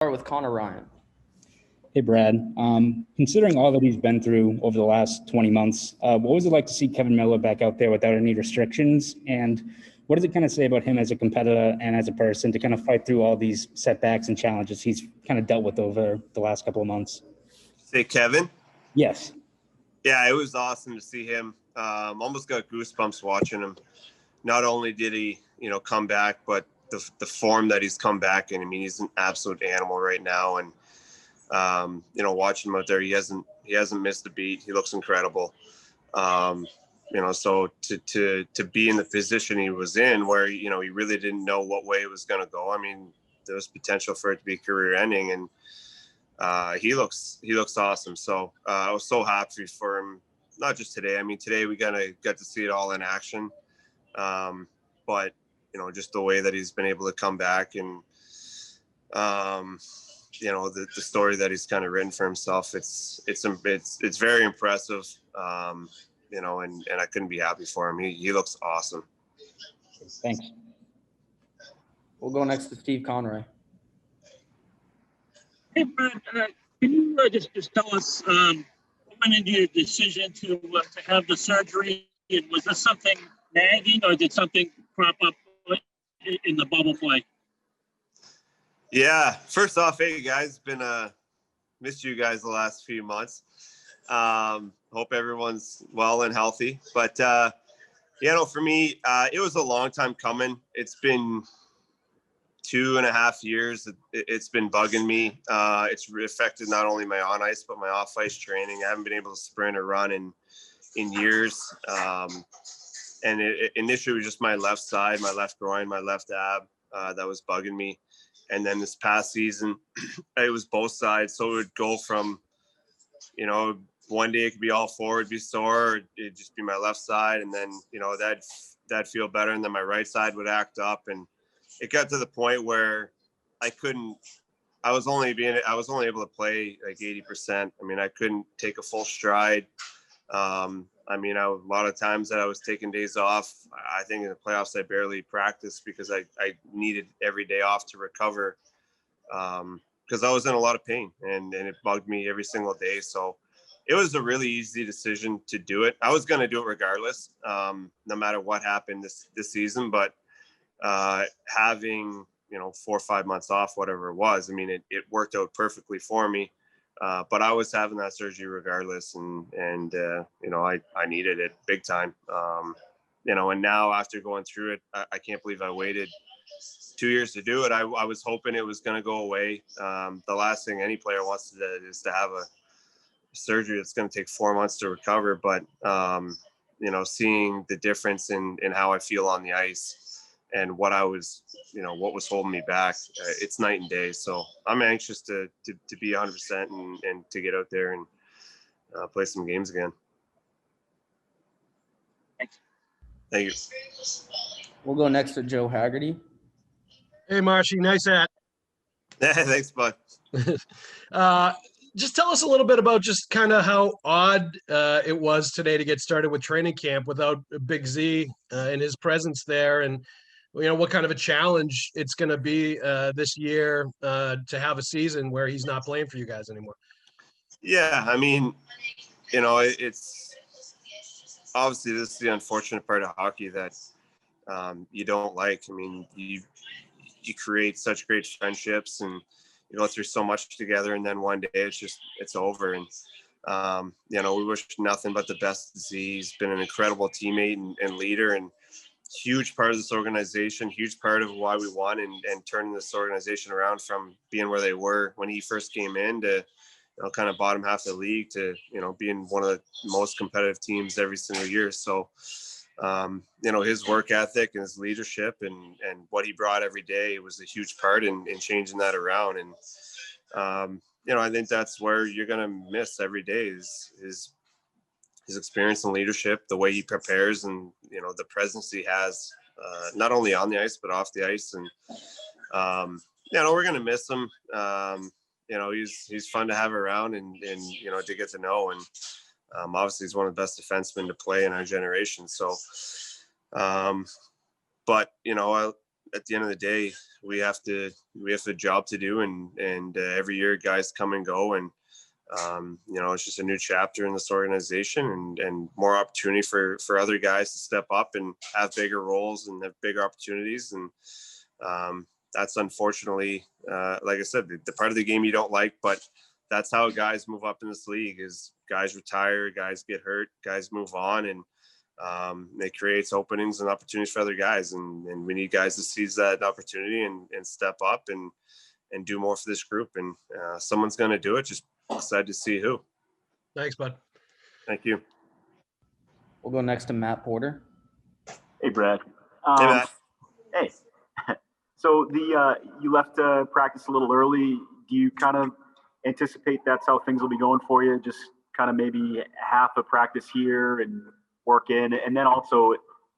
Start with Connor Ryan. Hey, Brad. Considering all that he's been through over the last 20 months, what was it like to see Kevin Miller back out there without any restrictions? And what does it kind of say about him as a competitor and as a person to kind of fight through all these setbacks and challenges he's kind of dealt with over the last couple of months? Say Kevin? Yes. Yeah, it was awesome to see him. Almost got goosebumps watching him. Not only did he, come back, but the form that he's come back in. I mean, he's an absolute animal right now. And, watching him out there, he hasn't missed a beat. He looks incredible. So to be in the position he was in where, he really didn't know what way it was going to go. I mean, there was potential for it to be career ending, and he looks awesome. So I was so happy for him, not just today. I mean, today we got to see it all in action. But, just the way that he's been able to come back and, the story that he's kind of written for himself, it's very impressive. And I couldn't be happy for him. He looks awesome. Thanks. We'll go next to Steve Conroy. Hey, Brad, can you just tell us what went into your decision to have the surgery? And was this something nagging, or did something crop up in the bubble play? Yeah. First off, hey guys, missed you guys the last few months. Hope everyone's well and healthy. But for me, it was a long time coming. It's been 2.5 years. It's been bugging me. It's affected not only my on ice but my off ice training. I haven't been able to sprint or run in years. And it initially was just my left side, my left groin, my left ab that was bugging me. And then this past season, it was both sides. So it would go from, one day it could be all four, it'd be sore, it'd just be my left side. And then, that'd feel better. And then my right side would act up. And it got to the point where I was only able to play like 80%. I mean, I couldn't take a full stride. A lot of times that I was taking days off. I think in the playoffs, I barely practiced because I needed every day off to recover because I was in a lot of pain and it bugged me every single day. So it was a really easy decision to do it. I was going to do it regardless, no matter what happened this season. But having, 4 or 5 months off, whatever it was, I mean, it worked out perfectly for me. But I was having that surgery regardless, and I needed it big time. And now after going through it, I can't believe I waited 2 years to do it. I was hoping it was going to go away. The last thing any player wants to do is to have a surgery that's going to take 4 months to recover. But, seeing the difference in how I feel on the ice and what what was holding me back, it's night and day. So I'm anxious to be 100% and to get out there and play some games again. Thank you. We'll go next to Joe Haggerty. Hey, Marshy, nice hat. Thanks, bud. Just tell us a little bit about just kind of how odd it was today to get started with training camp without Big Z and his presence there, and what kind of a challenge it's going to be this year to have a season where he's not playing for you guys anymore. Yeah, I mean, it's obviously this is the unfortunate part of hockey that you don't like. I mean, you create such great friendships and you go through so much together, and then one day it's over. And we wish nothing but the best to Z. He's been an incredible teammate and leader, and huge part of this organization, huge part of why we won and turning this organization around from being where they were when he first came in to kind of bottom half of the league to being one of the most competitive teams every single year. So his work ethic and his leadership and what he brought every day was a huge part in changing that around. And I think that's where you're going to miss every day is his experience and leadership, the way he prepares, and the presence he has, not only on the ice but off the ice. And we're gonna miss him. He's fun to have around and to get to know. And obviously he's one of the best defensemen to play in our generation. So, but at the end of the day, we have a job to do, and every year guys come and go, and it's just a new chapter in this organization, and more opportunity for other guys to step up and have bigger roles and have bigger opportunities. And that's unfortunately, like I said, the part of the game you don't like, but that's how guys move up in this league. Is guys retire, guys get hurt, guys move on, and it creates openings and opportunities for other guys. And we need guys to seize that opportunity and step up and do more for this group. And someone's going to do it. Just excited to see who. Thanks, bud. Thank you. We'll go next to Matt Porter. Hey, Brad. Hey, Matt. Hey. So you left practice a little early. Do you kind of anticipate that's how things will be going for you? Just kind of maybe half a practice here and work in, and then also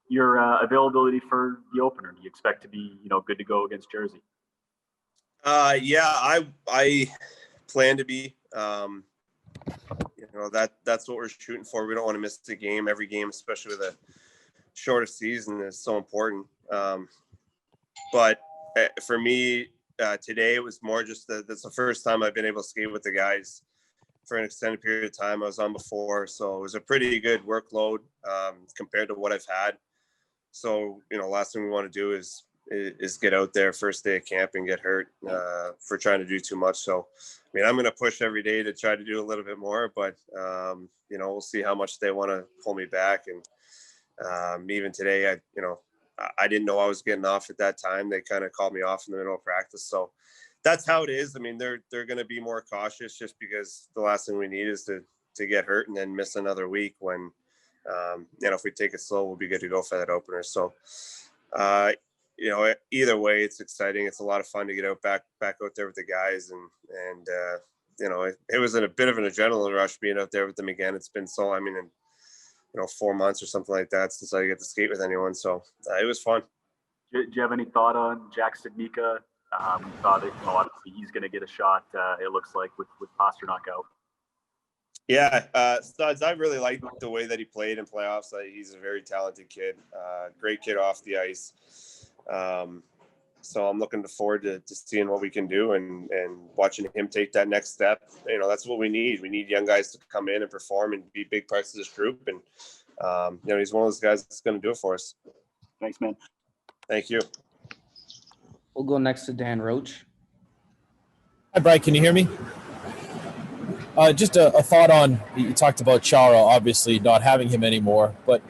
your availability for the opener. Do you expect to be, good to go against Jersey? Yeah, I plan to be. That's what we're shooting for. We don't want to miss the game. Every game, especially with a shorter season, is so important. But for me, today it was more just that's the first time I've been able to skate with the guys for an extended period of time. I was on before, so it was a pretty good workload compared to what I've had. So, last thing we want to do is get out there first day of camp and get hurt for trying to do too much. So, I'm going to push every day to try to do a little bit more, but, we'll see how much they want to pull me back. And even today, I didn't know I was getting off at that time. They kind of called me off in the middle of practice. So that's how it is. They're going to be more cautious just because the last thing we need is to get hurt and then miss another week when, if we take it slow, we'll be good to go for that opener. So, either way, it's exciting. It's a lot of fun to get back out there with the guys. And it was a bit of an adrenaline rush being out there with them again. It's been 4 months or something like that since I get to skate with anyone. So it was fun. Do you have any thought on Jack Studnicka? We thought that, obviously he's going to get a shot. It looks like with Pasternak out. Yeah, Studs, I really liked the way that he played in playoffs. He's a very talented kid, great kid off the ice. So I'm looking forward to seeing what we can do and watching him take that next step. That's what we need. We need young guys to come in and perform and be big parts of this group. And, he's one of those guys that's going to do it for us. Thanks, man. Thank you. We'll go next to Dan Roach. Hi, Brian. Can you hear me? Just a thought on, you talked about Chara, obviously not having him anymore, but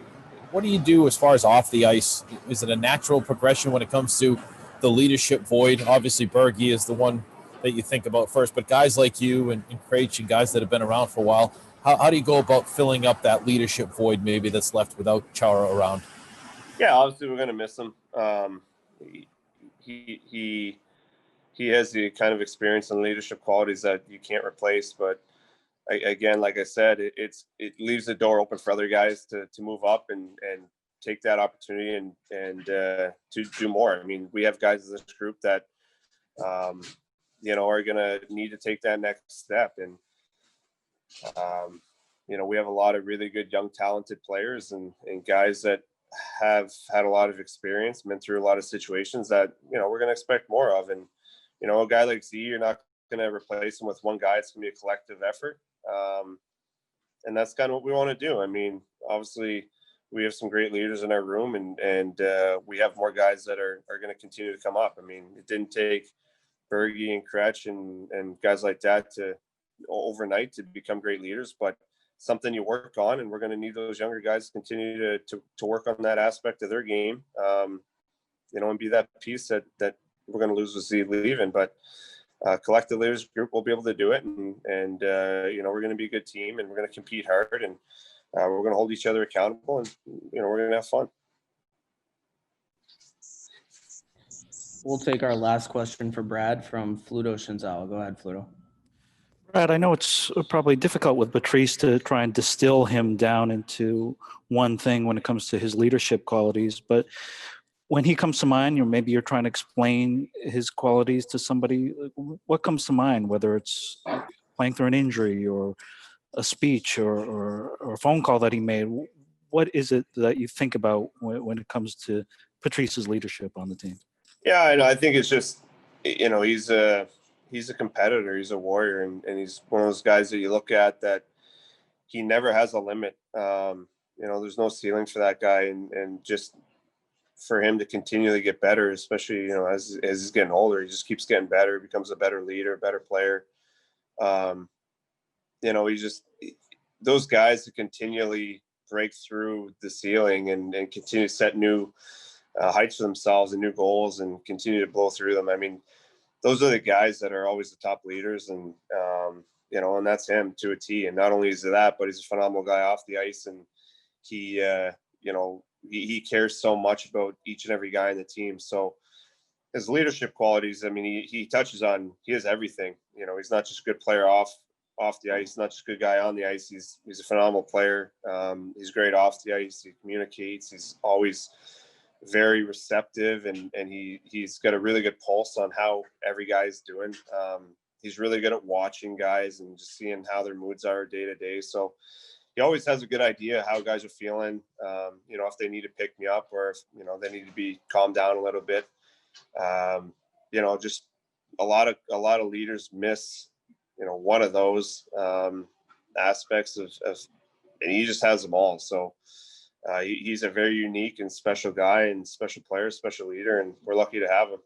what do you do as far as off the ice? Is it a natural progression when it comes to the leadership void? Obviously, Bergie is the one that you think about first, but guys like you and Krejci and guys that have been around for a while, how do you go about filling up that leadership void maybe that's left without Chara around? Yeah, obviously we're going to miss him. He has the kind of experience and leadership qualities that you can't replace, but again, like I said, it leaves the door open for other guys to move up and take that opportunity and to do more. We have guys in this group that, are going to need to take that next step. And, we have a lot of really good, young, talented players and guys that have had a lot of experience, been through a lot of situations that, we're going to expect more of. And, a guy like Z, you're not going to replace him with one guy. It's going to be a collective effort. And that's kind of what we want to do. Obviously we have some great leaders in our room and we have more guys that are going to continue to come up. It didn't take Bergie and Kretsch and guys like that to overnight to become great leaders, but something you work on, and we're going to need those younger guys to continue to work on that aspect of their game, and be that piece that we're going to lose with Z leaving. But collective leaders group will be able to do it, and we're going to be a good team, and we're going to compete hard, and we're going to hold each other accountable, and we're going to have fun. We'll take our last question for Brad from Fluto Shinzawa. Go ahead, Fluto. Brad, I know it's probably difficult with Patrice to try and distill him down into one thing when it comes to his leadership qualities, but when he comes to mind, maybe you're trying to explain his qualities to somebody, what comes to mind, whether it's playing through an injury or a speech or a phone call that he made? What is it that you think about when it comes to Patrice's leadership on the team? Yeah, I know. I think it's just, he's a competitor. He's a warrior, and he's one of those guys that you look at that he never has a limit. There's no ceiling for that guy, and just for him to continually get better, especially, as he's getting older, he just keeps getting better, becomes a better leader, better player. He's just those guys that continually break through the ceiling and continue to set new heights for themselves and new goals and continue to blow through them. I mean, those are the guys that are always the top leaders, and and that's him to a T. And not only is it that, but he's a phenomenal guy off the ice, and he he cares so much about each and every guy in the team. So his leadership qualities, I mean, he touches on, he has everything. He's not just a good player off the ice, not just a good guy on the ice. He's a phenomenal player. He's great off the ice. He communicates. He's always very receptive, and he's got a really good pulse on how every guy's doing. He's really good at watching guys and just seeing how their moods are day to day. So he always has a good idea how guys are feeling, if they need to pick me up, or if, they need to be calmed down a little bit. Just a lot of leaders miss, one of those aspects of, and he just has them all. So he's a very unique and special guy and special player, special leader, and we're lucky to have him.